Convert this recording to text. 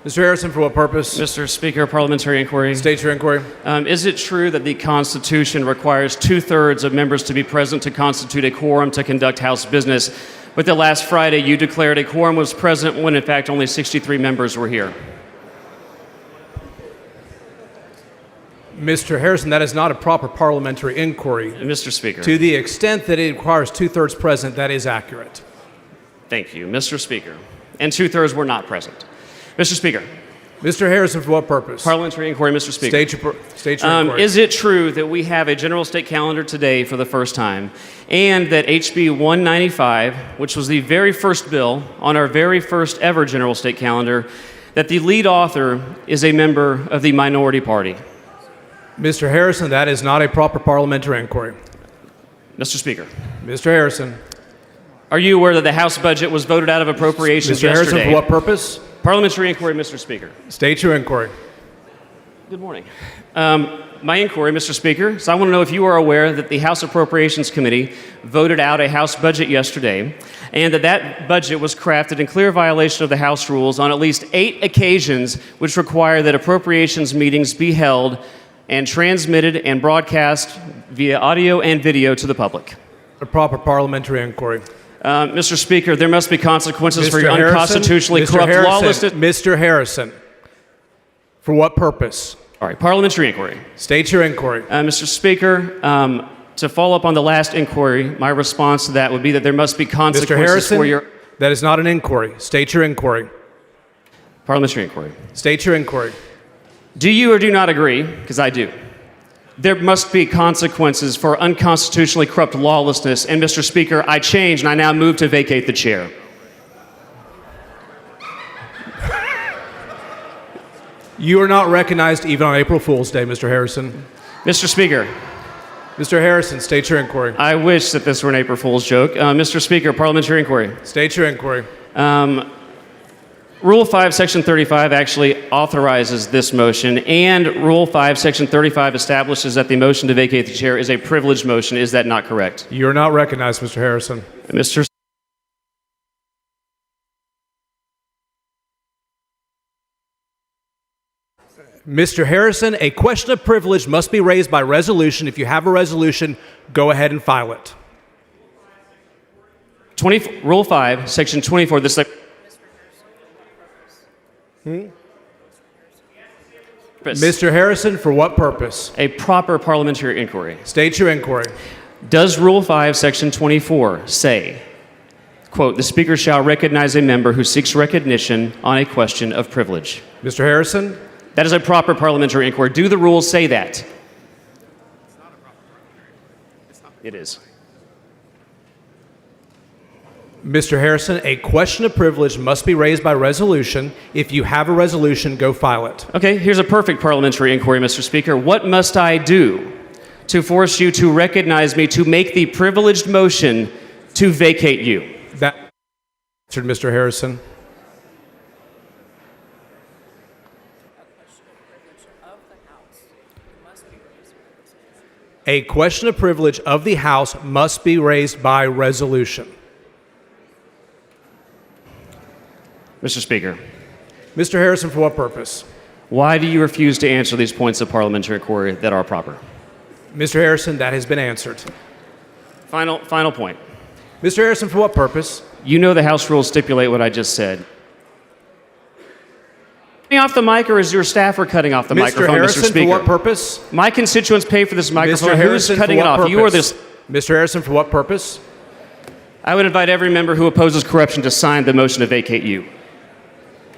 Mr. Harrison, for what purpose? Mr. Speaker, parliamentary inquiry. State your inquiry. Is it true that the Constitution requires 2/3 of members to be present to constitute a quorum to conduct House business? But last Friday, you declared a quorum was present when, in fact, only 63 members were here. Mr. Harrison, that is not a proper parliamentary inquiry. Mr. Speaker. To the extent that it requires 2/3 present, that is accurate. Thank you, Mr. Speaker. And 2/3 were not present. Mr. Speaker. Mr. Harrison, for what purpose? Parliamentary inquiry, Mr. Speaker. State your inquiry. Is it true that we have a general state calendar today for the first time, and that HB 195, which was the very first bill on our very first ever general state calendar, that the lead author is a member of the minority party? Mr. Harrison, that is not a proper parliamentary inquiry. Mr. Speaker. Mr. Harrison. Are you aware that the House budget was voted out of appropriations Mr. Harrison, yesterday? for what purpose? Parliamentary inquiry, Mr. Speaker. State your inquiry. Good morning. My inquiry, Mr. Speaker, so I want to know if you are aware that the House Appropriations Committee voted out a House budget yesterday, and that budget was crafted in clear violation of the House rules on at least 8 occasions, which require that appropriations meetings be held and transmitted and broadcast via audio and video to the public. A proper parliamentary inquiry. Mr. Speaker, there must be consequences for your Harrison, unconstitutionally corrupt lawlessness. Mr. Harrison, for what purpose? All right, parliamentary inquiry. State your inquiry. Mr. Speaker, to follow up on the last inquiry, my response to that would be that there must be consequences Mr. Harrison, for your... that is not an inquiry. State your inquiry. Parliamentary inquiry. State your inquiry. Do you or do not agree, because I do, there must be consequences for unconstitutionally corrupt lawlessness, and Mr. Speaker, I change and I now move to vacate the chair. You are not recognized even on April Fool's Day, Mr. Harrison. Mr. Speaker. Mr. Harrison, state your inquiry. I wish that this were an April Fool's joke. Mr. Speaker, parliamentary inquiry. State your inquiry. Rule 5, Section 35 actually authorizes this motion, and Rule 5, Section 35 establishes that the motion to vacate the chair is a privileged motion. Is that not correct? You are not recognized, Mr. Harrison. Mr. Harrison, a question of privilege must be raised by resolution. If you have a resolution, go ahead and file it. Rule 5, Section 24, this... Mr. Harrison, for what purpose? A proper parliamentary inquiry. State your inquiry. Does Rule 5, Section 24 say, quote, the Speaker shall recognize a member who seeks recognition on a question of privilege? Mr. Harrison? That is a proper parliamentary inquiry. Do the rules say that? It's not a proper parliamentary. It is. Mr. Harrison, a question of privilege must be raised by resolution. If you have a resolution, go file it. Okay, here's a perfect parliamentary inquiry, Mr. Speaker. What must I do to force you to recognize me to make the privileged motion to vacate you? That answered, Mr. Harrison. A question of privilege of the House must be raised by resolution. Mr. Speaker. Mr. Harrison, for what purpose? Why do you refuse to answer these points of parliamentary inquiry that are proper? Mr. Harrison, that has been answered. Final point. Mr. Harrison, for what purpose? You know the House rules stipulate what I just said. Cutting off the mic, or is your staffer cutting off the microphone, Harrison, Mr. Speaker? For what purpose? My constituents pay for this microphone. Mr. Harrison, who's cutting for what it off? Purpose? You or this? Mr. Harrison, for what purpose? I would invite every member who opposes corruption to sign the motion to vacate you.